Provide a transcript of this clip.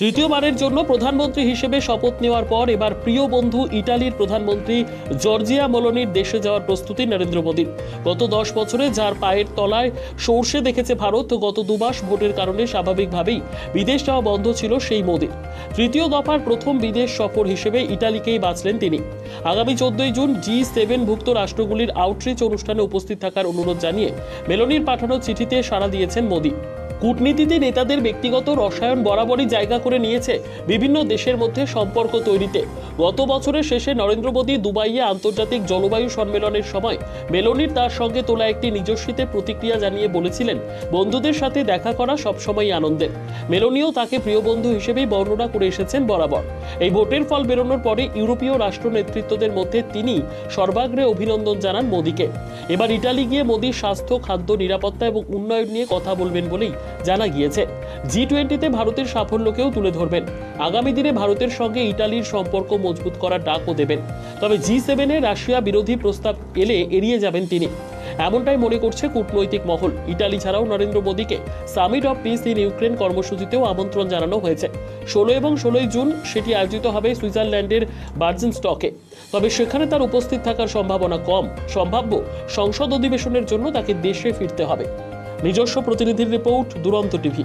তৃতীয়বারের জন্য প্রধানমন্ত্রী হিসেবে শপথ নেওয়ার পর এবার প্রিয় বন্ধু ইটালির প্রধানমন্ত্রী জর্জিয়া মেলোনির দেশে যাওয়ার প্রস্তুতি নরেন্দ্র মোদীর। গত 10 বছরে যার পায়ের তলায় সর্ষে দেখেছে ভারত, গত 2 মাস ভোটের কারণে স্বাভাবিকভাবেই বিদেশ যাওয়া বন্ধ ছিল সেই মোদীর। তৃতীয় দফার প্রথম বিদেশ সফর হিসেবে ইটালিকেই বাছলেন তিনি। আগামী 14 জুন G7 ভুক্ত রাষ্ট্রগুলির আউটরিচ অনুষ্ঠানে উপস্থিত থাকার অনুরোধ জানিয়ে মেলোনির পাঠানো চিঠিতে সাড়া দিয়েছেন মোদী। কূটনীতিতে নেতাদের ব্যক্তিগত রসায়ন বরাবরই জায়গা করে নিয়েছে বিভিন্ন দেশের মধ্যে সম্পর্ক তৈরিতে। গত বছরের শেষে নরেন্দ্র মোদী দুবাইয়ে আন্তর্জাতিক জলবায়ু সম্মেলনের সময় মেলোনির তার সঙ্গে তোলা একটি নিজস্বীতে প্রতিক্রিয়া জানিয়ে বলেছিলেন, বন্ধুদের সাথে দেখা করা সবসময় আনন্দের। মেলোনিও তাকে প্রিয় বন্ধু হিসেবেই বর্ণনা করে এসেছেন বরাবর। এই ভোটের ফল বেরোনোর পরে ইউরোপীয় রাষ্ট্র নেতৃত্বদের মধ্যে তিনি সর্বাগ্রে অভিনন্দন জানান মোদীকে। এবার ইটালি গিয়ে মোদী স্বাস্থ্য, খাদ্য, নিরাপত্তা এবং উন্নয়ন নিয়ে কথা বলবেন বলেই জানা গিয়েছে। G20-তে ভারতের সাফল্যকেও তুলে ধরবেন। আগামী দিনে ভারতের সঙ্গে ইটালির সম্পর্ক মজবুত করার ডাকও দেবেন। তবে G7-এ রাশিয়া বিরোধী প্রস্তাব এলে এড়িয়ে যাবেন তিনি, এমনটাই মনে করছে কূটনৈতিক মহল। ইটালি ছাড়াও নরেন্দ্র মোদীকে summit of peace in Ukraine কর্মসূচিতেও আমন্ত্রণ জানানো হয়েছে। 16 এবং 16 জুন সেটি আয়োজিত হবে সুইজারল্যান্ডের বার্জেনস্টকে। তবে সেখানে তার উপস্থিত থাকার সম্ভাবনা কম। সম্ভাব্য সংসদ অধিবেশনের জন্য তাকে দেশে ফিরতে হবে। নিজস্ব প্রতিনিধির রিপোর্ট, দুরন্ত টিভি।